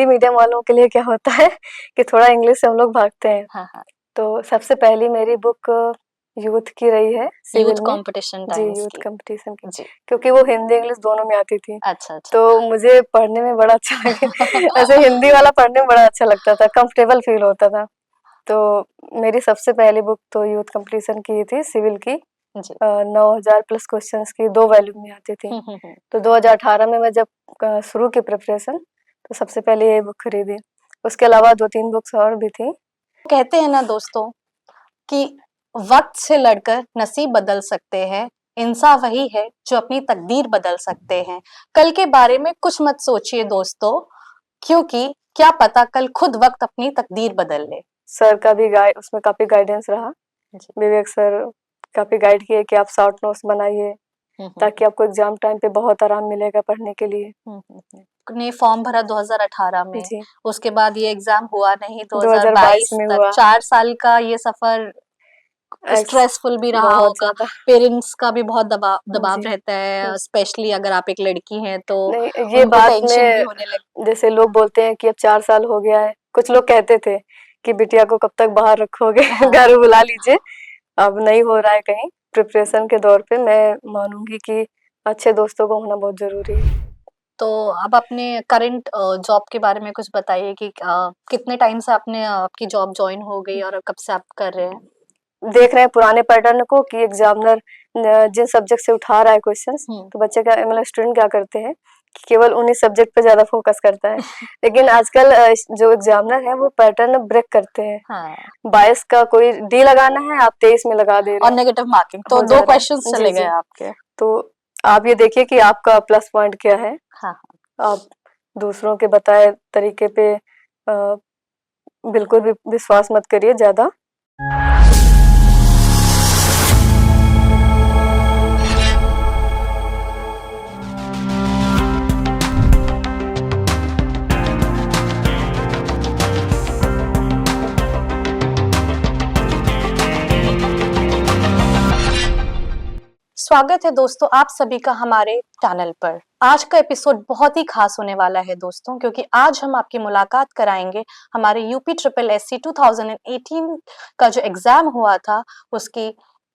Hindi medium वालों के लिए क्या होता है कि थोड़ा इंग्लिश से हम लोग भागते हैं। हाँ हाँ। तो सबसे पहली मेरी बुक यूथ की रही है, यूथ सिविल में। कंपटीशन जी, टाइम्स यूथ की। कंपटीशन की, जी। क्योंकि वो हिंदी इंग्लिश दोनों में आती थी, अच्छा अच्छा। तो मुझे पढ़ने में बड़ा अच्छा लगे। ऐसे हिंदी वाला पढ़ने में बड़ा अच्छा लगता था, कंफर्टेबल फील होता था। तो मेरी सबसे पहली बुक तो यूथ कंपटीशन की थी, सिविल की। जी। 9000 प्लस क्वेश्चंस की 2 वॉल्यूम में आती थी। तो 2018 में मैं जब शुरू की प्रिपरेशन, तो सबसे पहले ये बुक खरीदी। उसके अलावा 2-3 बुक्स और भी थी। कहते हैं ना दोस्तों कि वक्त से लड़कर नसीब बदल सकते हैं, इंसान वही है जो अपनी तकदीर बदल सकते हैं। कल के बारे में कुछ मत सोचिए दोस्तों, क्योंकि क्या पता कल खुद वक्त अपनी तकदीर बदल ले। सर का भी उसमें काफी गाइडेंस रहा। विवेक सर काफी गाइड किए कि आप शॉर्ट नोट्स बनाइए, ताकि आपको एग्जाम टाइम पे बहुत आराम मिलेगा पढ़ने के लिए। ने फॉर्म भरा 2018 में, जी, उसके बाद ये एग्जाम हुआ नहीं 2022 2022 में तक। हुआ। 4 साल का ये सफर स्ट्रेसफुल भी रहा बहुत होगा, ज्यादा। पेरेंट्स का भी बहुत दबाव जी, रहता है, स्पेशली अगर आप एक लड़की हैं तो नहीं ये उनको बात टेंशन भी में, होने लगती जैसे लोग बोलते हैं कि अब 4 साल हो गया है, कुछ लोग कहते थे कि बिटिया को कब तक बाहर रखोगे, है। हाँ। घर बुला लीजिए। अब नहीं हो रहा है कहीं। प्रिपरेशन के दौर पे मैं मानूंगी कि अच्छे दोस्तों को होना बहुत जरूरी है। तो अब अपने करंट जॉब के बारे में कुछ बताइए कि कितने टाइम से आपने आपकी जॉब ज्वाइन हो गई और कब से आप कर रहे हैं? देख रहे हैं पुराने पैटर्न को कि एग्जामिनर जिन सब्जेक्ट से उठा रहा है क्वेश्चंस, तो बच्चे क्या मतलब स्टूडेंट क्या करते हैं कि केवल उन्हीं सब्जेक्ट पे ज्यादा फोकस करता है। लेकिन आजकल जो एग्जामिनर है वो पैटर्न ब्रेक करते हैं। हाँ। 22 का कोई डी लगाना है, आप 23 में लगा दे रहे और हैं, नेगेटिव मार्किंग तो हो जा 2 रहा क्वेश्चंस है। जी चले गए जी। आपके। तो आप ये देखिए कि आपका प्लस पॉइंट क्या है। हाँ। आप दूसरों के बताए तरीके पे बिल्कुल भी विश्वास मत करिए ज्यादा। स्वागत है दोस्तों आप सभी का हमारे चैनल पर। आज का एपिसोड बहुत ही खास होने वाला है दोस्तों, क्योंकि आज हम आपकी मुलाकात कराएंगे हमारे यूपी ट्रिपल एससी 2018 का जो एग्जाम हुआ था उसकी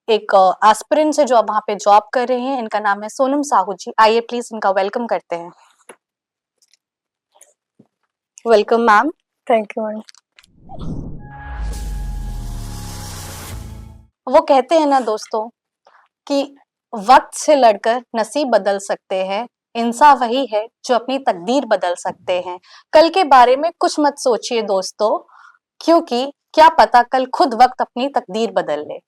एक एस्पिरेंट से जो अब वहाँ पे जॉब कर रहे हैं। इनका नाम है सोनम साहू जी। आइए प्लीज इनका वेलकम करते हैं। Welcome ma'am. Thank you ma'am. वो कहते हैं ना दोस्तों कि वक्त से लड़कर नसीब बदल सकते हैं, इंसान वही है जो अपनी तकदीर बदल सकते हैं। कल के बारे में कुछ मत सोचिए दोस्तों, क्योंकि क्या पता कल खुद वक्त अपनी तकदीर बदल ले।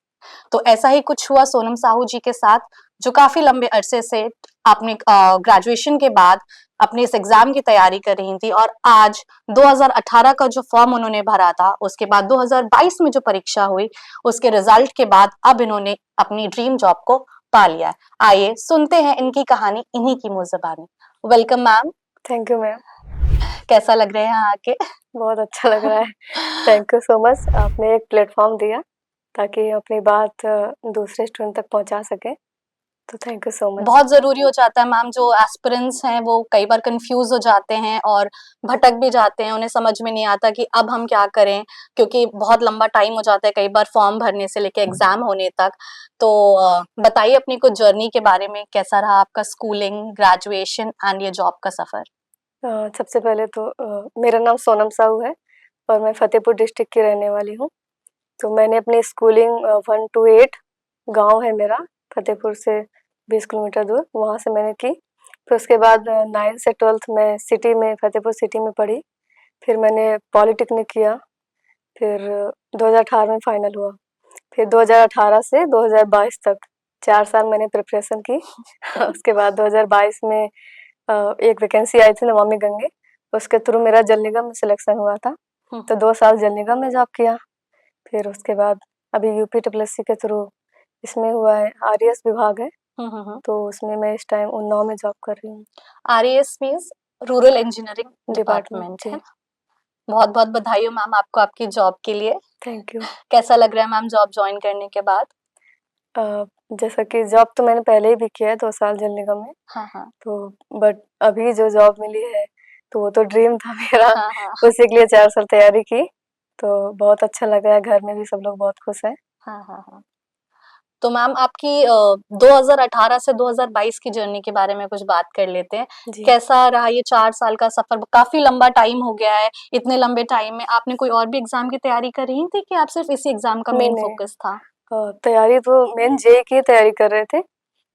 तो ऐसा ही कुछ हुआ सोनम साहू जी के साथ, जो काफी लंबे अरसे से आपने ग्रेजुएशन के बाद अपने इस एग्जाम की तैयारी कर रही थी, और आज 2018 का जो फॉर्म उन्होंने भरा था, उसके बाद 2022 में जो परीक्षा हुई, उसके रिजल्ट के बाद अब इन्होंने अपनी ड्रीम जॉब को पा लिया है। आइए सुनते हैं इनकी कहानी इन्हीं की मुंह ज़बानी। Welcome ma'am. Thank you ma'am. कैसा लग रहा है यहाँ आके? बहुत अच्छा लग रहा है। थैंक यू सो मच, आपने एक प्लेटफॉर्म दिया ताकि अपनी बात दूसरे स्टूडेंट तक पहुंचा सके, तो थैंक यू सो मच। बहुत जरूरी हो जाता है मैम, जो एस्पिरेंट्स हैं वो कई बार कंफ्यूज हो जाते हैं और भटक भी जाते हैं, उन्हें समझ में नहीं आता कि अब हम क्या करें, क्योंकि बहुत लंबा टाइम हो जाता है कई बार फॉर्म भरने से लेके एग्जाम होने तक। तो बताइए अपनी कुछ जर्नी के बारे में, कैसा रहा आपका स्कूलिंग, ग्रेजुएशन एंड ये जॉब का सफर? सबसे पहले तो मेरा नाम सोनम साहू है और मैं फतेहपुर डिस्ट्रिक्ट की रहने वाली हूँ। तो मैंने अपनी स्कूलिंग 1 to 8 गांव है मेरा, फतेहपुर से 20 किलोमीटर दूर, वहाँ से मैंने की। फिर उसके बाद 9 से 12th मैं सिटी में, फतेहपुर सिटी में पढ़ी। फिर मैंने पॉलिटेक्निक किया। फिर 2018 में फाइनल हुआ। फिर 2018 से 2022 तक 4 साल मैंने प्रिपरेशन की। उसके बाद 2022 में एक वैकेंसी आई थी नमामि गंगे, उसके थ्रू मेरा जल निगम में सिलेक्शन हुआ था। तो 2 साल जल निगम में जॉब किया। फिर उसके बाद अभी यूपी ट्रिपल एससी के थ्रू इसमें हुआ है, आरईएस विभाग है, तो उसमें मैं इस टाइम उन्नाव में जॉब कर रही हूँ। RES means rural engineering department है। बहुत बहुत बधाई हो मैम आपको आपकी जॉब के लिए। Thank you. कैसा लग रहा है मैम जॉब ज्वाइन करने के बाद? जैसा कि जॉब तो मैंने पहले ही भी किया है 2 साल जल निगम में। हाँ हाँ। तो बट अभी जो जॉब मिली है तो वो तो ड्रीम था मेरा। हाँ, हाँ। उसी के लिए 4 साल तैयारी की, तो बहुत अच्छा लगा है, घर में भी सब लोग बहुत खुश हैं। हाँ, हाँ, हाँ। तो मैम आपकी 2018 से 2022 की जर्नी के बारे में कुछ बात कर लेते हैं। जी। कैसा रहा ये 4 साल का सफ़र? काफ़ी लंबा टाइम हो गया है। इतने लंबे टाइम में आपने कोई और भी एग्ज़ाम की तैयारी कर रही थी कि आप सिर्फ़ इसी एग्ज़ाम का नहीं, मेन नहीं। फ़ोकस था? तैयारी तो मेन जेईई की तैयारी कर रहे थे,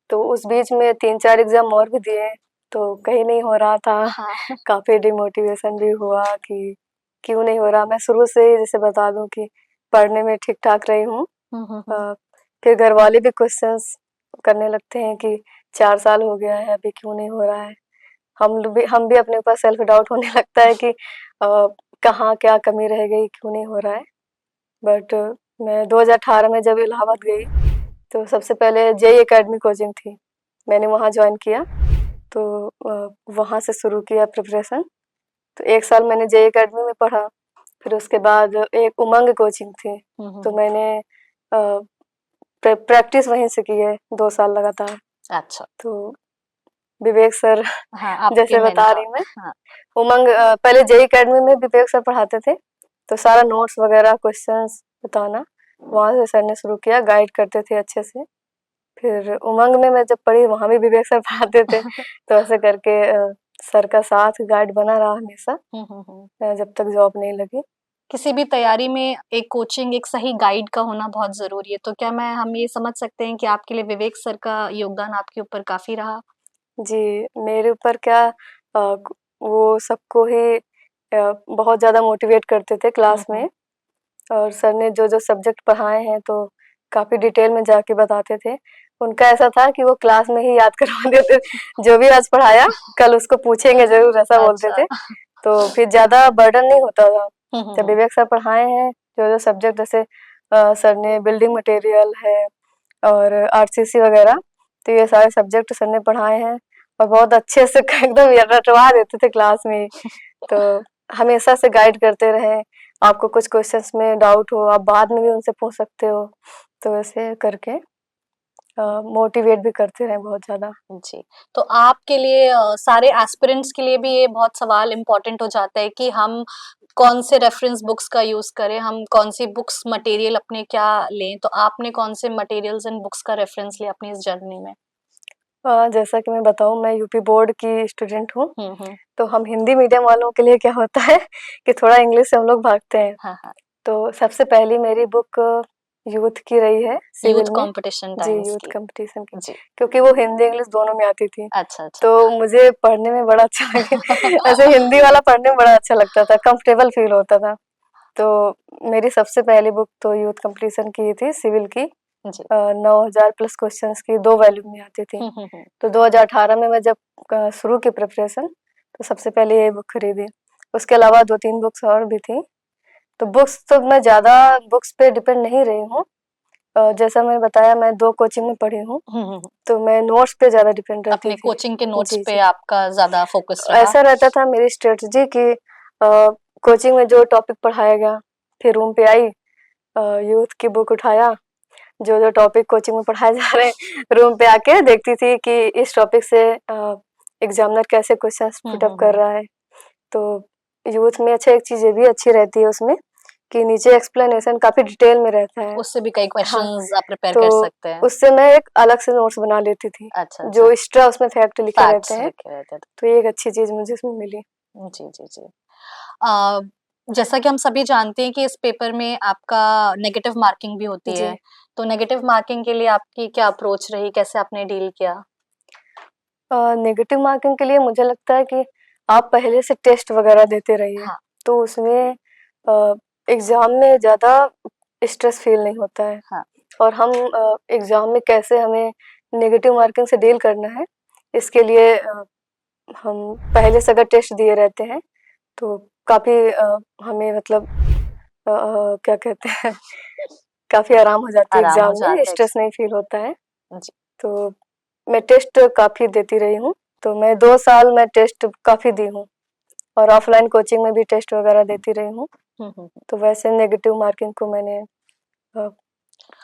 तो उस बीच में 3-4 एग्ज़ाम और भी दिए, तो कहीं नहीं हो रहा था। हाँ। काफ़ी डिमोटिवेशन भी हुआ कि क्यों नहीं हो रहा। मैं शुरू से ही जैसे बता दूँ कि पढ़ने में ठीक-ठाक रही हूँ। हुँ, हुँ, हुँ। फिर घरवाले भी क्वेश्चंस करने लगते हैं कि 4 साल हो गया है, अभी क्यों नहीं हो रहा है। हम भी अपने ऊपर सेल्फ डाउट होने लगता है कि कहाँ क्या कमी रह गई, क्यों नहीं हो रहा है। बट मैं 2018 में जब इलाहाबाद गई, तो सबसे पहले जेईई एकेडमी कोचिंग थी, मैंने वहाँ जॉइन किया। तो वहाँ से शुरू किया प्रिपरेशन। तो 1 साल मैंने जेईई एकेडमी में पढ़ा, फिर उसके बाद एक उमंग कोचिंग थी, हुँ, हुँ, तो हुँ। मैंने प्रैक्टिस वहीं से की है 2 साल लगातार। अच्छा। तो विवेक सर हाँ, आपके जैसे बता मेंटर। रही मैं, हाँ। उमंग पहले जेईई एकेडमी में विवेक सर पढ़ाते थे, तो सारा नोट्स वगैरह क्वेश्चंस बताना वहाँ से सर ने शुरू किया, गाइड करते थे अच्छे से। फिर उमंग में मैं जब पढ़ी, वहाँ भी विवेक सर पढ़ाते थे, तो ऐसे करके सर का साथ गाइड बना रहा हमेशा, हुँ, हुँ, हुँ। जब तक जॉब नहीं लगी। किसी भी तैयारी में एक कोचिंग, एक सही गाइड का होना बहुत ज़रूरी है। तो क्या हम ये समझ सकते हैं कि आपके लिए विवेक सर का योगदान आपके ऊपर काफ़ी रहा? जी, मेरे ऊपर क्या वो सबको ही बहुत ज़्यादा मोटिवेट करते थे हुँ, क्लास हुँ। में, और सर ने जो-जो सब्जेक्ट पढ़ाए हैं, तो काफ़ी डिटेल में जाके बताते थे। उनका ऐसा था कि वो क्लास में ही याद करवा देते, जो भी आज पढ़ाया, कल उसको पूछेंगे ज़रूर, ऐसा बोलते अच्छा। थे। तो फिर ज़्यादा बर्डन नहीं होता था। हुँ, हुँ, जब हुँ। विवेक सर पढ़ाए हैं, जो-जो सब्जेक्ट जैसे सर ने बिल्डिंग मटेरियल है और आरसीसी वगैरह, तो ये सारे सब्जेक्ट सर ने पढ़ाए हैं, और बहुत अच्छे से एकदम रटवा देते थे क्लास में ही। तो हमेशा से गाइड करते रहे, आपको कुछ क्वेश्चंस में डाउट हो, आप बाद में भी उनसे पूछ सकते हो। तो ऐसे करके मोटिवेट भी करते रहे बहुत ज़्यादा। जी, तो आपके लिए सारे एस्पिरेंट्स के लिए भी ये बहुत सवाल इम्पोर्टेंट हो जाता है कि हम कौन से रेफरेंस बुक्स का यूज़ करें, हम कौन सी बुक्स मटेरियल अपने क्या लें, तो आपने कौन से मटेरियल्स एंड बुक्स का रेफरेंस लिया अपनी इस जर्नी में? जैसा कि मैं बताऊँ, मैं यूपी बोर्ड की स्टूडेंट हूँ, हुँ, हुँ। तो हम हिंदी मीडियम वालों के लिए क्या होता है कि थोड़ा इंग्लिश से हम लोग भागते हैं। हाँ, हाँ। तो सबसे पहली मेरी बुक यूथ की रही है यूथ सिविल में। कॉम्पिटिशन जी, टाइम्स यूथ की। कंपटीशन की, जी। क्योंकि वो हिंदी इंग्लिश दोनों में आती थी, अच्छा, अच्छा। तो मुझे पढ़ने में बड़ा अच्छा लगे। ऐसे हिंदी वाला पढ़ने में बड़ा अच्छा लगता था, कंफर्टेबल फील होता था। तो मेरी सबसे पहली बुक तो यूथ कंपटीशन की ही थी, सिविल की। जी। 9000 प्लस क्वेश्चंस की 2 वॉल्यूम में आती थी। हुँ, हुँ, हुँ। तो 2018 में मैं जब शुरू की प्रिपरेशन, तो सबसे पहले यही बुक खरीदी। उसके अलावा 2-3 बुक्स और भी थी। तो बुक्स तो मैं ज़्यादा बुक्स पे डिपेंड नहीं रही हूँ। जैसा मैंने बताया, मैं 2 कोचिंग में पढ़ी हूँ, हुँ, हुँ, हुँ। तो मैं नोट्स पे ज़्यादा डिपेंड रहती अपने थी। कोचिंग के नोट्स जी, पे जी। आपका ज़्यादा फ़ोकस रहा। ऐसा रहता था मेरी स्ट्रेटजी कि कोचिंग में जो टॉपिक पढ़ाया गया, फिर रूम पे आई, यूथ की बुक उठाया, जो-जो टॉपिक कोचिंग में पढ़ाए जा रहे हैं, रूम पे आके देखती थी कि इस टॉपिक से एग्ज़ामिनर कैसे क्वेश्चंस हुँ, पुट अप हुँ, कर हुँ। रहा है। तो यूथ में अच्छा, एक चीज़ ये भी अच्छी रहती है उसमें कि नीचे एक्सप्लेनेशन काफ़ी डिटेल में रहता है। उससे भी कई हाँ, क्वेश्चंस आप प्रिपेयर कर तो सकते हैं। उससे मैं एक अलग से नोट्स बना लेती थी, अच्छा, जो अच्छा। एक्स्ट्रा उसमें फैक्ट लिखे रहते फैक्ट्स हैं, लिखे रहते थे। तो ये एक अच्छी चीज़ मुझे उसमें मिली। जी, जी, जी। अ, जैसा कि हम सभी जानते हैं कि इस पेपर में आपका नेगेटिव मार्किंग भी होती जी। है। तो नेगेटिव मार्किंग के लिए आपकी क्या अप्रोच रही? कैसे आपने डील किया? नेगेटिव मार्किंग के लिए मुझे लगता है कि आप पहले से टेस्ट वगैरह देते रहिए, हाँ, तो उसमें एग्ज़ाम में ज़्यादा स्ट्रेस फ़ील नहीं होता है। हाँ। और हम एग्ज़ाम में कैसे हमें नेगेटिव मार्किंग से डील करना है, इसके लिए हम पहले से अगर टेस्ट दिए रहते हैं, तो काफ़ी हमें मतलब क्या कहते हैं, काफ़ी आराम हो जाती है आराम हो एग्ज़ाम में, जाता है स्ट्रेस नहीं फ़ील होता है। जी। तो मैं टेस्ट काफ़ी देती रही हूँ, तो मैं 2 साल मैं टेस्ट काफ़ी दी हूँ, और ऑफ़लाइन कोचिंग में भी टेस्ट वगैरह देती रही हूँ। हुँ, हुँ, हुँ। तो वैसे नेगेटिव मार्किंग को मैंने अ,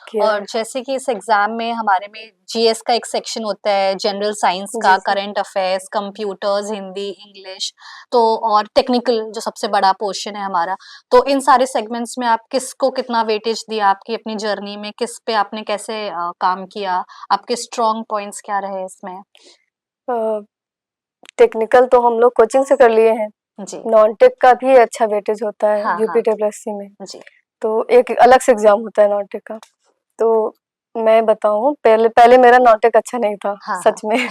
किया है। और जैसे कि इस एग्जाम में हमारे में जीएस का एक सेक्शन होता है, जनरल साइंस का, जी, जी। Current affairs, computers, Hindi, English, तो और टेक्निकल जो सबसे बड़ा पोर्शन है हमारा। तो इन सारे सेगमेंट्स में आप किसको कितना वेटेज दिया आपकी अपनी जर्नी में, किस पे आपने कैसे काम किया, आपके स्ट्रॉन्ग पॉइंट्स क्या रहे इसमें? टेक्निकल तो हम लोग कोचिंग से कर लिए हैं। जी। नॉन टेक का भी अच्छा वेटेज होता है हाँ, हाँ। यूपीडब्ल्यूएससी में। जी। तो एक अलग से एग्जाम होता है नॉन टेक का। तो मैं बताऊँ, पहले पहले मेरा नॉन टेक अच्छा नहीं था, हाँ, सच हाँ। में।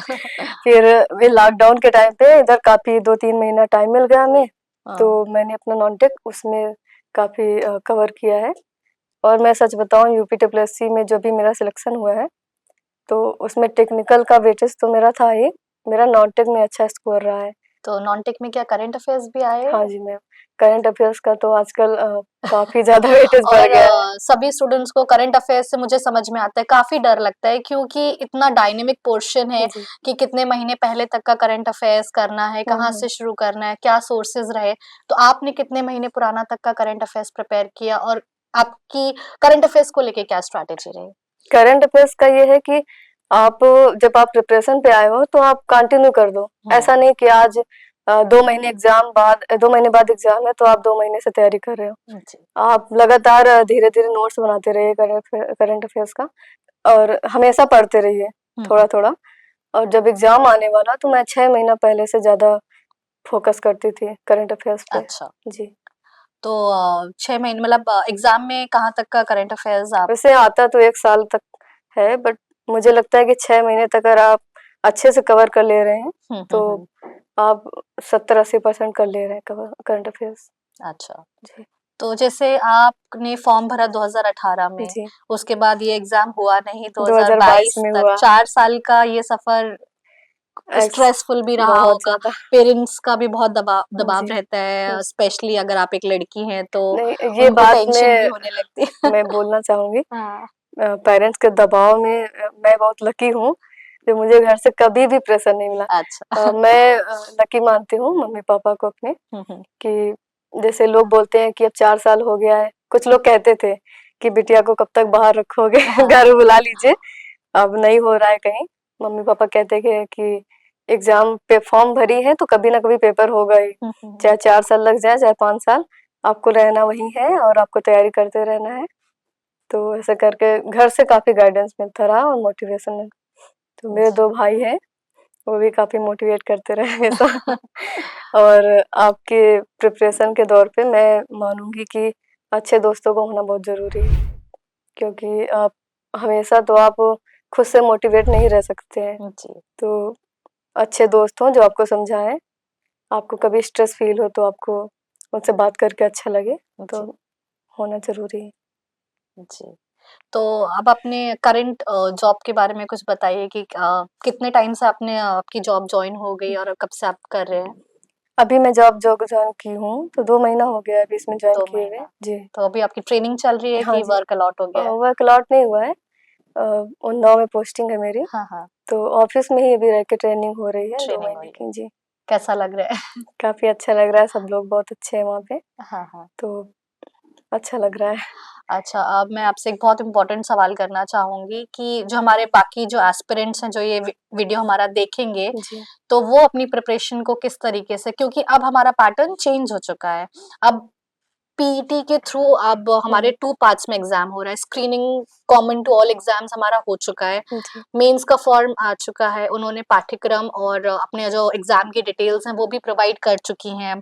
फिर ये लॉकडाउन के टाइम पे इधर काफ़ी 2-3 महीना टाइम मिल गया हमें, तो मैंने अपना नॉन टेक उसमें काफ़ी कवर किया है। और मैं सच बताऊँ, यूपीडब्ल्यूएससी में जो भी मेरा सिलेक्शन हुआ है, तो उसमें टेक्निकल का वेटेज तो मेरा था ही, मेरा नॉन टेक में अच्छा स्कोर रहा है। तो नॉन टेक में क्या करंट अफेयर्स भी आए? हाँ जी मैम, करंट अफेयर्स का तो आजकल काफ़ी ज़्यादा वेटेज बढ़ और गया है। सभी स्टूडेंट्स को करंट अफेयर्स से मुझे समझ में आता है, काफ़ी डर लगता है क्योंकि इतना डायनेमिक पोर्शन है जी। कि कितने महीने पहले तक का करंट अफेयर्स करना है, हुँ, कहाँ हुँ। से शुरू करना है, क्या सोर्सेज़ रहे। तो आपने कितने महीने पुराना तक का करंट अफेयर्स प्रिपेयर किया और आपकी करंट अफेयर्स को लेके क्या स्ट्रैटेजी रही? करंट अफेयर्स का ये है कि आप जब आप प्रिपरेशन पे आए हो तो आप कंटिन्यू कर दो। हुँ। ऐसा नहीं कि आज 2 महीने एग्ज़ाम बाद 2 महीने बाद एग्ज़ाम है तो आप 2 महीने से तैयारी कर रहे हो। जी। आप लगातार धीरे-धीरे नोट्स बनाते रहिए करंट अफेयर्स का, और हमेशा पढ़ते रहिए हुँ, हुँ। थोड़ा-थोड़ा। और जब एग्ज़ाम आने वाला तो मैं 6 महीना पहले से ज़्यादा फ़ोकस करती थी करंट अफेयर्स पे। अच्छा, जी। तो 6 महीने मतलब एग्ज़ाम में कहाँ तक का करंट अफेयर्स आप? वैसे आता तो 1 साल तक है, बट मुझे लगता है कि 6 महीने तक अगर आप अच्छे से कवर कर ले रहे हैं, हुँ, हुँ, तो हुँ। आप 70-80% कर ले रहे हैं कवर करंट अफेयर्स। अच्छा। जी, तो जैसे आपने फॉर्म भरा 2018 में, जी। उसके बाद ये एग्ज़ाम हुआ नहीं 2022 2022 में तक, हुआ। 4 साल का ये सफ़र एक्स स्ट्रेसफुल भी रहा बहुत होगा, ज़्यादा। पेरेंट्स का भी बहुत दबाव दबाव जी, रहता है, जी। स्पेशली अगर आप एक लड़की हैं तो नहीं, ये उनको बात टेंशन भी मैं होने लगती है। मैं बोलना चाहूँगी। हाँ। पेरेंट्स के दबाव में मैं बहुत लकी हूँ कि मुझे घर से कभी भी प्रेशर नहीं मिला। अच्छा। मैं लकी मानती हूँ मम्मी-पापा को अपने, हुँ, हुँ। कि जैसे लोग बोलते हैं कि अब 4 साल हो गया है, कुछ लोग कहते थे कि बिटिया को कब तक बाहर रखोगे, हाँ। घर बुला लीजिए, अब नहीं हो रहा है कहीं। मम्मी-पापा कहते कि एग्ज़ाम पे फॉर्म भरी है तो कभी ना कभी पेपर होगा ही, हुँ, हुँ, हुँ। चाहे 4 साल लग जाए, चाहे 5 साल, आपको रहना वहीं है और आपको तैयारी करते रहना है। तो ऐसा करके घर से काफ़ी गाइडेंस मिलता रहा और मोटिवेशन। तो मेरे जी। 2 भाई हैं, वो भी काफ़ी मोटिवेट करते रहे हमेशा। और आपके प्रिपरेशन के दौर पे मैं मानूँगी कि अच्छे दोस्तों का होना बहुत ज़रूरी है, क्योंकि आप हमेशा तो आप खुद से मोटिवेट नहीं रह सकते हैं। जी। तो अच्छे दोस्त हों जो आपको समझाएँ, आपको कभी स्ट्रेस फ़ील हो तो आपको उनसे बात करके अच्छा लगे, तो जी। होना ज़रूरी है। जी। तो अब अपने करंट जॉब के बारे में कुछ बताइए कि कितने टाइम से आपने आपकी जॉब जॉइन हो गई और कब से आप कर रहे हैं? अभी मैं जॉब जॉब जॉइन की हूँ, तो 2 महीना हो गया है अभी इसमें जॉइन 2 किए हुए। महीना। जी। तो अभी आपकी ट्रेनिंग चल रही है हाँ कि जी। वर्क अलॉट हो गया है? वर्क अलॉट नहीं हुआ है। उन्नाव में पोस्टिंग है मेरी, हाँ, हाँ, तो ऑफ़िस में ही अभी रह के ट्रेनिंग हो रही है 2 ट्रेनिंग हो महीने रही है। की। जी। कैसा लग रहा है? काफ़ी अच्छा लग रहा है, सब लोग बहुत अच्छे हैं वहाँ पे, हाँ, हाँ। तो अच्छा लग रहा है। अच्छा, अब मैं आपसे एक बहुत इम्पोर्टेंट सवाल करना चाहूँगी कि जो हमारे बाकी जो एस्पिरेंट्स हैं, जो ये वीडियो हमारा देखेंगे, जी। तो वो अपनी प्रिपरेशन को किस तरीके से, क्योंकि अब हमारा पैटर्न चेंज हो चुका है। अब पीईटी के थ्रू अब हमारे हुँ, 2 पार्ट्स में एग्ज़ाम हो रहा है। Screening common to all exams हमारा हो चुका है। जी। मेंस का फॉर्म आ चुका है। उन्होंने पाठ्यक्रम और अपने जो एग्ज़ाम की डिटेल्स हैं, वो भी प्रोवाइड कर चुकी हैं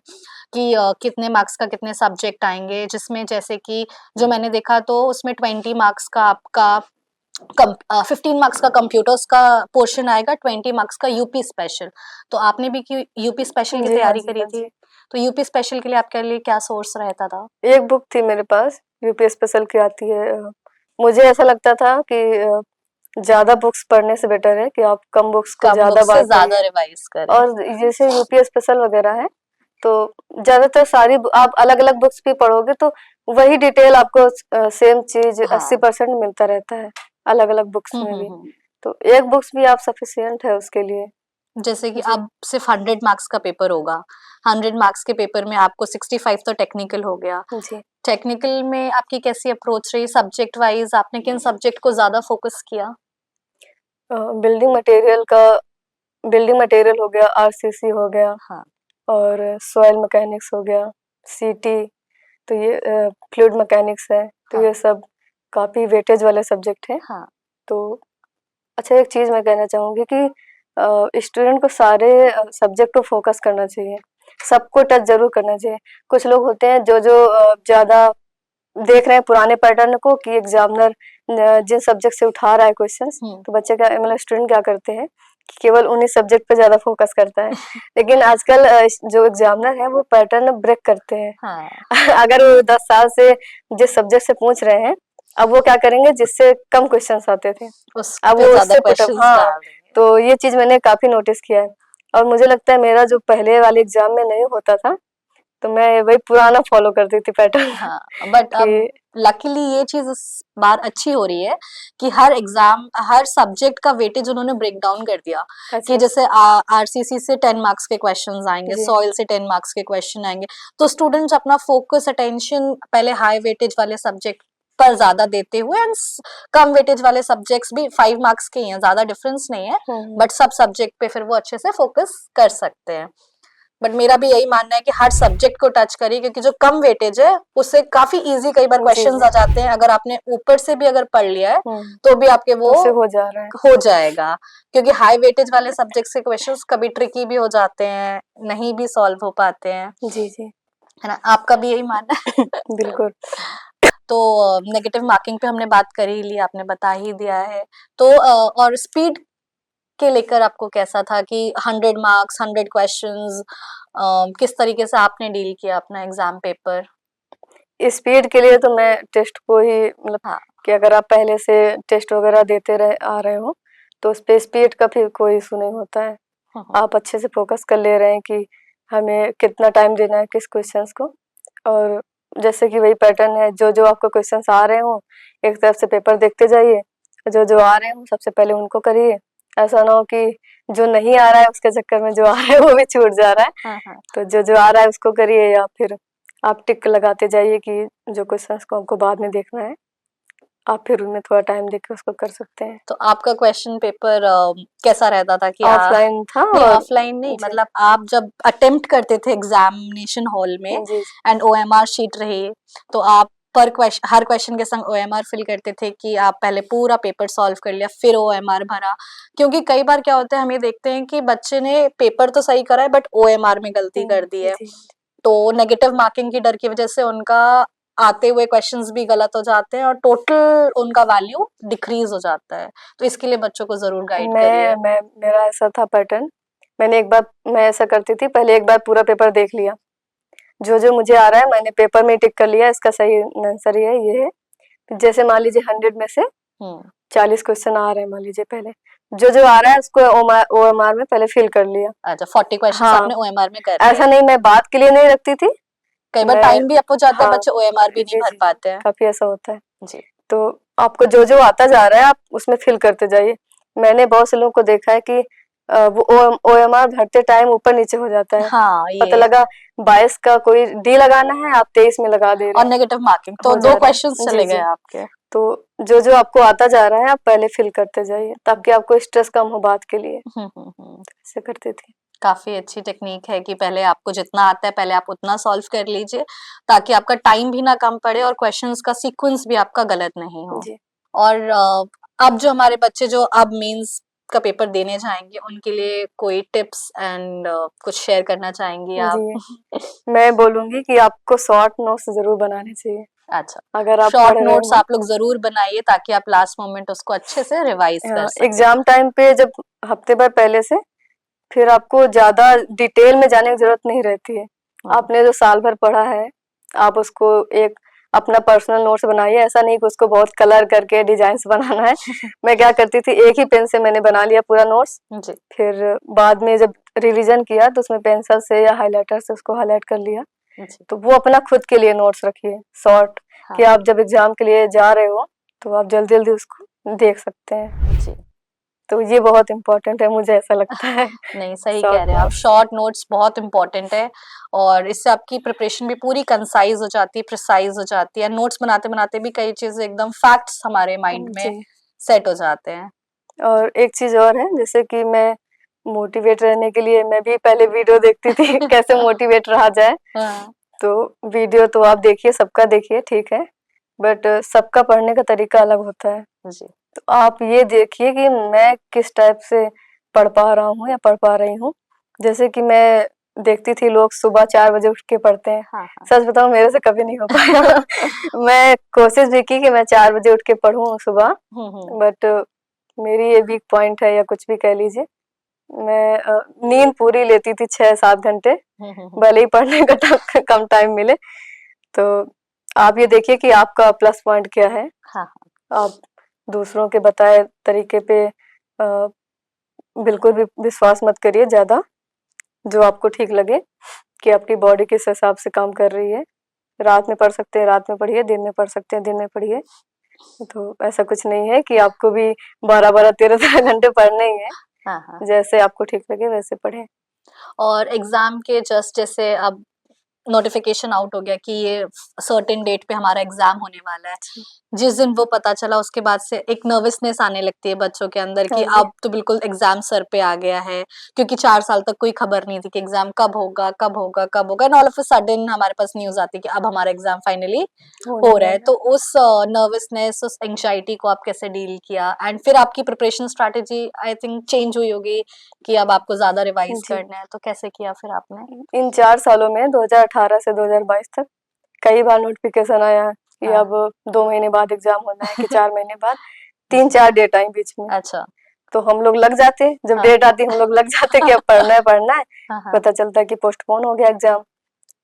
कि कितने मार्क्स का कितने सब्जेक्ट आएँगे, जिसमें जैसे कि जो मैंने देखा तो उसमें 20 मार्क्स का आपका 15 मार्क्स का कंप्यूटर्स का पोर्शन आएगा, 20 मार्क्स का यूपी स्पेशल। तो आपने भी की यूपी स्पेशल की जी, हाँ तैयारी जी, करी हाँ थी? जी। तो यूपी स्पेशल के लिए आपके लिए क्या सोर्स रहता था? एक बुक थी मेरे पास, यूपी स्पेशल की आती है। मुझे ऐसा लगता था कि ज़्यादा बुक्स पढ़ने से बेटर है कि आप कम बुक्स को कम ज़्यादा बुक्स से बार ज़्यादा पढ़िए। रिवाइज़ करें। और जैसे यूपी स्पेशल वगैरह है, तो ज़्यादातर सारी आप अलग-अलग बुक्स भी पढ़ोगे तो वही डिटेल आपको सेम चीज़ हाँ। 80% मिलता रहता है, अलग-अलग बुक्स हुँ, में हुँ, भी। हुँ। तो एक बुक्स भी आप सफिशिएंट है उसके लिए। जैसे कि जी, अब सिर्फ़ 100 मार्क्स का पेपर होगा। 100 मार्क्स के पेपर में आपको 65 तो टेक्निकल हो गया। जी। टेक्निकल में आपकी कैसी अप्रोच रही? सब्जेक्ट वाइज आपने किन सब्जेक्ट को ज्यादा फोकस किया? बिल्डिंग मटेरियल हो गया, आरसीसी हो गया, हाँ और सॉइल मैकेनिक्स हो गया, सीटी, तो ये फ्लूइड मैकेनिक्स है, तो हाँ ये सब काफ़ी वेटेज वाले सब्जेक्ट हैं। हाँ तो अच्छा, एक चीज़ मैं कहना चाहूँगी कि स्टूडेंट को सारे सब्जेक्ट को फोकस करना चाहिए, सबको टच ज़रूर करना चाहिए। कुछ लोग होते हैं जो ज़्यादा देख रहे हैं पुराने पैटर्न को कि एग्जामिनर जिन सब्जेक्ट से उठा रहा है क्वेश्चंस, तो बच्चे क्या मतलब स्टूडेंट क्या करते हैं कि केवल उन्हीं सब्जेक्ट पे ज़्यादा फोकस करता है। लेकिन आजकल जो एग्जामिनर है वो पैटर्न ब्रेक करते हैं। हाँ अगर वो 10 साल से जिस सब्जेक्ट से पूछ रहे हैं, अब वो क्या करेंगे जिससे कम क्वेश्चंस आते थे, उस अब पे वो ज्यादा उससे पुटअप, क्वेश्चंस हाँ, डाल देंगे। तो ये चीज़ मैंने काफ़ी नोटिस किया है। और मुझे लगता है मेरा जो पहले वाले एग्जाम में नहीं होता था, तो मैं वही पुराना फॉलो करती थी पैटर्न हाँ बट अब कि लकीली ये चीज इस बार अच्छी हो रही है कि हर सब्जेक्ट का वेटेज उन्होंने ब्रेक डाउन कर दिया कि अच्छा, जैसे आरसीसी से 10 मार्क्स के क्वेश्चंस आएंगे, जी, सॉइल से 10 मार्क्स के क्वेश्चन आएंगे, तो स्टूडेंट्स अपना फोकस अटेंशन पहले हाई वेटेज वाले सब्जेक्ट पर ज्यादा देते हुए एंड कम वेटेज वाले सब्जेक्ट्स भी 5 मार्क्स के ही हैं, ज्यादा डिफरेंस नहीं है, बट सब सब्जेक्ट पे फिर वो अच्छे से फोकस कर सकते हैं। बट मेरा भी यही मानना है कि हर सब्जेक्ट को टच करिए, क्योंकि जो कम वेटेज है उससे काफी इजी कई बार जी, क्वेश्चंस जी, आ जाते हैं, अगर आपने ऊपर से भी अगर पढ़ लिया है तो भी आपके वो उससे हो जा रहा है। हो जाएगा, क्योंकि हाई वेटेज वाले सब्जेक्ट के क्वेश्चंस कभी ट्रिकी भी हो जाते हैं, नहीं भी सॉल्व हो पाते हैं, जी, जी, है ना? आपका भी यही मानना है? बिल्कुल। तो नेगेटिव मार्किंग पे हमने बात कर ही ली, आपने बता ही दिया है। तो और स्पीड के लेकर आपको कैसा था कि 100 मार्क्स 100 क्वेश्चंस, किस तरीके से आपने डील किया अपना एग्जाम पेपर? स्पीड के लिए तो मैं टेस्ट को ही मतलब हाँ कि अगर आप पहले से टेस्ट वगैरह देते रहे आ रहे हो, तो उस पे स्पीड का फिर कोई इशू नहीं होता है। हम्म, आप अच्छे से फोकस कर ले रहे हैं कि हमें कितना टाइम देना है किस क्वेश्चंस को, और जैसे कि वही पैटर्न है, जो जो आपको क्वेश्चंस आ रहे हो एक तरफ से पेपर देखते जाइए, जो जो आ रहे हो सबसे पहले उनको करिए। ऐसा ना हो कि जो नहीं आ रहा है उसके चक्कर में जो आ रहा है वो भी छूट जा रहा है। हाँ हाँ। तो जो जो आ रहा है उसको करिए, या फिर आप टिक लगाते जाइए कि जो क्वेश्चंस को आपको बाद में देखना है, आप फिर उनमें थोड़ा टाइम देके उसको कर सकते हैं। तो आपका क्वेश्चन पेपर कैसा रहता था कि ऑफलाइन था नहीं और ऑफलाइन नहीं, जी, मतलब आप जब अटेम्प्ट करते थे एग्जामिनेशन हॉल में जी, एंड ओएमआर शीट रही, तो आप पर क्वेश्चन हर क्वेश्चन के संग ओएमआर फिल करते थे कि आप पहले पूरा पेपर सॉल्व कर लिया फिर ओएमआर भरा? क्योंकि कई बार क्या होता है, हम ये देखते हैं कि बच्चे ने पेपर तो सही करा है बट ओएमआर में गलती कर दी है, जी, तो नेगेटिव मार्किंग की डर की वजह से उनका आते हुए क्वेश्चंस भी गलत हो जाते हैं और टोटल उनका वैल्यू डिक्रीज हो जाता है, तो इसके लिए बच्चों को जरूर गाइड करिए। मैं मेरा ऐसा था पैटर्न। मैंने एक बार मैं ऐसा करती थी, पहले एक बार पूरा पेपर देख लिया, जो जो मुझे आ रहा है मैंने पेपर में टिक कर लिया, इसका सही आंसर ये है। जैसे मान लीजिए 100 में से हम्म 40 क्वेश्चन आ रहे हैं, मान लीजिए पहले जो जो आ रहा है उसको ओएमआर में पहले फिल कर लिया। अच्छा, 40 क्वेश्चंस हाँ, आपने ओएमआर में कर लिए? ऐसा नहीं मैं बात के लिए नहीं रखती थी, कई बार मैं, टाइम भी अप हो जाता है, हाँ, बच्चे ओएमआर भी नहीं जी, भर जी, जी, पाते हैं। काफ़ी ऐसा होता है। जी तो आपको जो जो आता जा रहा है आप उसमें फिल करते जाइए। मैंने बहुत से लोगों को देखा है कि वो ओएमआर भरते टाइम ऊपर नीचे हो जाता है, हाँ, पता ये लगा 22 का कोई डी लगाना है, आप 23 में लगा दे रहे और हैं, नेगेटिव मार्किंग तो हो जा दो रहा क्वेश्चंस है। जी, चले गए जी, आपके। तो जो जो आपको आता जा रहा है आप पहले फिल करते जाइए ताकि आपको स्ट्रेस कम हो बात के लिए। हम्म। ऐसे करते थे। काफी अच्छी टेक्निक है कि पहले आपको जितना आता है पहले आप उतना सॉल्व कर लीजिए, ताकि आपका टाइम भी ना कम पड़े और क्वेश्चंस का सीक्वेंस भी आपका गलत नहीं हो। जी, और अब जो हमारे बच्चे जो अब मेंस का पेपर देने जाएंगे उनके लिए कोई टिप्स एंड कुछ शेयर करना चाहेंगी आप? जी, मैं बोलूंगी कि आपको शॉर्ट नोट्स जरूर बनाने चाहिए अच्छा, अगर आप शॉर्ट पढ़ रहे नोट्स हो। आप लोग जरूर बनाइए ताकि आप लास्ट मोमेंट उसको अच्छे से रिवाइज कर सके। एग्जाम टाइम पे जब हफ्ते भर पहले से, फिर आपको ज्यादा डिटेल में जाने की जरूरत नहीं रहती है। आपने जो साल भर पढ़ा है आप उसको एक अपना पर्सनल नोट्स बनाइए, ऐसा नहीं कि उसको बहुत कलर करके डिजाइन्स बनाना है। मैं क्या करती थी, एक ही पेन से मैंने बना लिया पूरा नोट्स, जी फिर बाद में जब रिवीजन किया तो उसमें पेंसिल से या हाइलाइटर से उसको हाईलाइट कर लिया। जी तो वो अपना खुद के लिए नोट्स रखिए शॉर्ट, कि हाँ आप जब एग्जाम के लिए जा रहे हो तो आप जल्दी जल्दी उसको देख सकते हैं। जी। तो ये बहुत इम्पोर्टेंट है, मुझे ऐसा लगता है। नहीं, सही शॉर्ट कह रहे हैं आप, नोट्स। शॉर्ट नोट्स बहुत इम्पोर्टेंट है और इससे आपकी प्रिपरेशन भी पूरी कंसाइज हो जाती है, प्रिसाइज हो जाती है। नोट्स बनाते बनाते भी कई चीजें एकदम फैक्ट्स हमारे माइंड में जी। सेट हो जाते हैं। और एक चीज और है, जैसे कि मैं मोटिवेट रहने के लिए मैं भी पहले वीडियो देखती थी कैसे मोटिवेट रहा जाए। हाँ तो वीडियो तो आप देखिए, सबका देखिए, ठीक है, बट सबका पढ़ने का तरीका अलग होता है। जी। तो आप ये देखिए कि मैं किस टाइप से पढ़ पा रहा हूँ या पढ़ पा रही हूँ। जैसे कि मैं देखती थी लोग सुबह 4 बजे उठ के पढ़ते हैं। हाँ हाँ। सच बताऊँ, मेरे से कभी नहीं हो पाया। मैं कोशिश भी की कि मैं 4 बजे उठ के पढ़ूँ सुबह, बट मेरी ये वीक पॉइंट है या कुछ भी कह लीजिए। मैं नींद पूरी लेती थी 6-7 घंटे, भले ही पढ़ने का कम टाइम मिले। तो आप ये देखिए कि आपका प्लस पॉइंट क्या है। हाँ आप दूसरों के बताए तरीके पे बिल्कुल भी विश्वास मत करिए ज़्यादा। जो आपको ठीक लगे कि आपकी बॉडी किस हिसाब से काम कर रही है। रात में पढ़ सकते हैं, रात में पढ़िए, दिन में पढ़ सकते हैं, दिन में पढ़िए। तो ऐसा कुछ नहीं है कि आपको भी 12-12, 13-13 घंटे पढ़ने ही है। हाँ हाँ। जैसे आपको ठीक लगे वैसे पढ़ें। और एग्जाम के जस्ट जैसे अब नोटिफिकेशन आउट हो गया कि ये सर्टेन डेट पे हमारा एग्जाम होने वाला है, जिस दिन वो पता चला उसके बाद से एक नर्वसनेस आने लगती है बच्चों के अंदर कि हाँ जी। अब तो बिल्कुल एग्जाम सर पे आ गया है, क्योंकि 4 साल तक कोई खबर नहीं थी कि एग्जाम कब होगा कब होगा कब होगा, and all of a sudden हमारे पास न्यूज आती है कि अब हमारा एग्जाम फाइनली होने हो रहा है। वाला तो उस नर्वसनेस, उस एंग्जाइटी को आप कैसे डील किया, एंड फिर आपकी preparation strategy I think change हुई होगी कि अब आपको ज्यादा है। रिवाइज जी। करना है, तो कैसे किया फिर आपने? इन 4 सालों में 2018 से 2022 तक कई बार नोटिफिकेशन आया कि हाँ। अब 2 महीने बाद एग्जाम होना है कि 4 महीने बाद, 3-4 डेट आई बीच में। अच्छा। तो हम लोग लग जाते, जब हाँ डेट आती हम लोग लग जाते कि अब पढ़ना है पढ़ना है। हाँ हाँ। पता चलता है कि पोस्टपोन हो गया एग्जाम।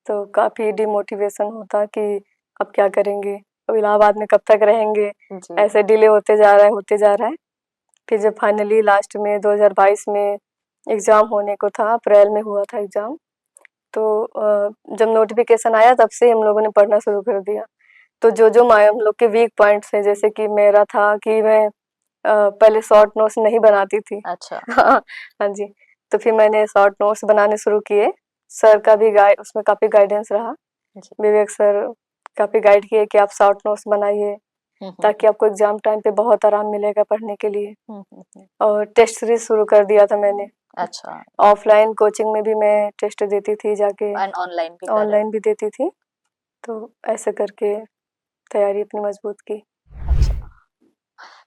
तो काफी डिमोटिवेशन होता कि अब क्या करेंगे, अब इलाहाबाद में कब तक रहेंगे। जी। ऐसे डिले होते जा रहा है, होते जा रहा है। फिर जब फाइनली लास्ट में 2022 में एग्जाम होने को था, अप्रैल में हुआ था एग्जाम, तो जब नोटिफिकेशन आया तब से हम लोगों ने पढ़ना शुरू कर दिया। तो जो हम लोग के वीक पॉइंट्स हैं, जैसे कि मेरा था कि मैं पहले शॉर्ट नोट्स नहीं बनाती थी। अच्छा। हाँ, हाँ जी। तो फिर मैंने शॉर्ट नोट्स बनाने शुरू किए। सर का भी गाइड, उसमें काफ़ी गाइडेंस रहा। जी। विवेक सर काफ़ी गाइड किए कि आप शॉर्ट नोट्स बनाइए, ताकि आपको एग्जाम टाइम पे बहुत आराम मिलेगा पढ़ने के लिए। और टेस्ट सीरीज शुरू कर दिया था मैंने। अच्छा। ऑफलाइन कोचिंग में भी मैं टेस्ट देती थी जाके, एंड ऑनलाइन भी कर रहे ऑनलाइन भी देती थी। तो ऐसे करके तैयारी अपनी मजबूत की। हैं। अच्छा।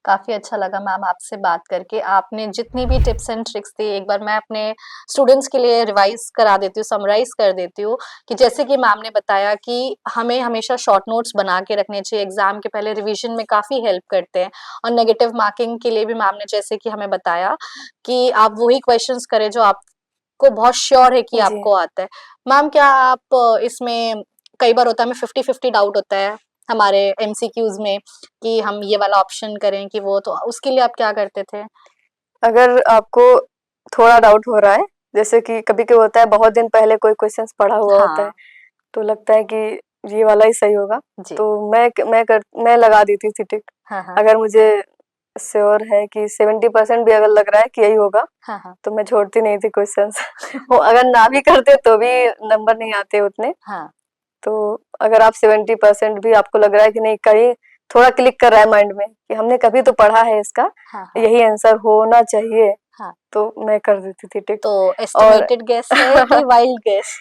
काफी अच्छा लगा मैम आपसे बात करके। आपने जितनी भी टिप्स एंड ट्रिक्स दी, एक बार मैं अपने स्टूडेंट्स के लिए रिवाइज करा देती हूँ, समराइज कर देती हूँ कि जैसे कि मैम ने बताया कि हमें हमेशा शॉर्ट नोट्स बना के रखने चाहिए, एग्जाम के पहले रिवीजन में काफी हेल्प करते हैं। और नेगेटिव मार्किंग के लिए भी मैम ने जैसे कि हमें बताया कि आप वही क्वेश्चंस करें जो आपको बहुत श्योर है कि जी। आपको आता है। मैम क्या आप इसमें, कई बार होता है हमें 50-50 डाउट होता है हमारे एमसीक्यूज में कि हम ये वाला ऑप्शन करें कि वो, तो उसके लिए आप क्या करते थे? अगर आपको थोड़ा डाउट हो रहा है, जैसे कि कभी-कभी होता है बहुत दिन पहले कोई क्वेश्चंस पढ़ा हुआ होता है, हाँ। तो लगता है कि ये वाला ही सही होगा, जी। तो मैं लगा देती थी टिक। हाँ, हाँ। अगर मुझे श्योर है कि 70% भी अगर लग रहा है कि यही होगा, हाँ, हाँ। तो मैं छोड़ती नहीं थी क्वेश्चंस। वो अगर ना भी करते तो भी नंबर नहीं आते उतने। हाँ। तो अगर आप 70% भी आपको लग रहा है कि नहीं, कहीं थोड़ा क्लिक कर रहा है माइंड में कि हमने कभी तो पढ़ा है इसका, हाँ, हाँ। यही आंसर होना चाहिए, हाँ। तो मैं कर देती थी टिक। तो और एस्टिमेटेड गेस है कि वाइल्ड गेस?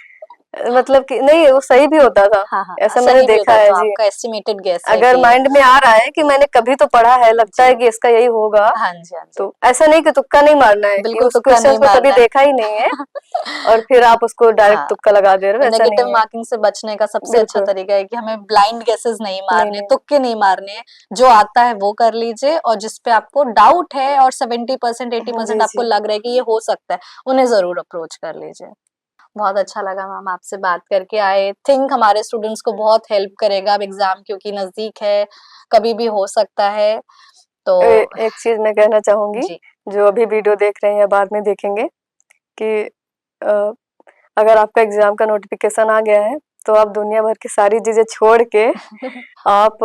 मतलब कि नहीं, वो सही भी होता था, हाँ, हाँ। ऐसा मैंने सही भी देखा होता है, है तो जी। आपका एस्टिमेटेड गेस है अगर कि माइंड में आ रहा है कि मैंने कभी तो पढ़ा है, लगता जी। है कि इसका यही होगा, हाँ जी, हाँ जी। तो ऐसा नहीं कि तुक्का नहीं मारना है कि बिल्कुल उस तुक्का क्वेश्चन नहीं को कभी मारना है। देखा ही नहीं है और फिर आप उसको डायरेक्ट हाँ, तुक्का लगा दे रहे हो, ऐसा नेगेटिव नहीं है। मार्किंग से बचने का सबसे अच्छा बिल्कुल। तरीका है कि हमें ब्लाइंड गेसेस नहीं नहीं, मारने, नहीं। तुक्के नहीं मारने हैं। जो आता है वो कर लीजिए, और जिस पे आपको डाउट है और 70% हाँ 80% जी, आपको जी। लग रहा है कि ये हो सकता है, उन्हें ज़रूर अप्रोच कर लीजिए। बहुत अच्छा लगा मैम आपसे बात करके। आई थिंक हमारे स्टूडेंट्स को बहुत हेल्प करेगा, अब एग्ज़ाम क्योंकि नज़दीक है, कभी भी हो सकता है। तो एक चीज़ मैं कहना चाहूँगी, जी। जो अभी वीडियो देख रहे हैं या बाद में देखेंगे, कि अ, अगर आपका एग्ज़ाम का नोटिफ़िकेशन आ गया है, तो आप दुनिया भर की सारी चीज़ें छोड़ के आप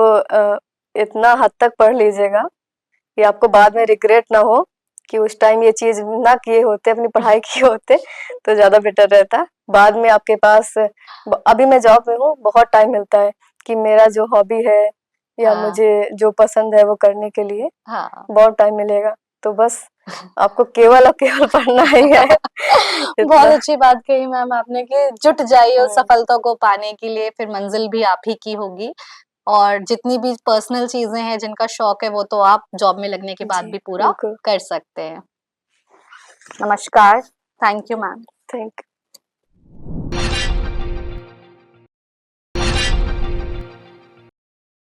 इतना हद तक पढ़ लीजिएगा कि आपको बाद में रिग्रेट ना हो कि उस टाइम ये चीज़ ना किए होते, अपनी पढ़ाई किए होते तो ज़्यादा बेटर रहता। बाद में आपके पास अभी मैं जॉब में हूँ, बहुत टाइम मिलता है कि मेरा जो हॉबी है या हाँ, मुझे जो पसंद है वो करने के लिए हाँ। बहुत टाइम मिलेगा। तो बस आपको केवल और केवल पढ़ना ही है बहुत इतना। अच्छी बात कही मैम आपने कि जुट जाइए उस हुँ, सफलता को पाने के लिए, फिर मंजिल भी आप ही की होगी। और जितनी भी पर्सनल चीज़ें हैं, जिनका शौक है, वो तो आप जॉब में लगने के बाद जी, भी पूरा बिल्कुल। कर सकते हैं। नमस्कार, थैंक यू मैम। थैंक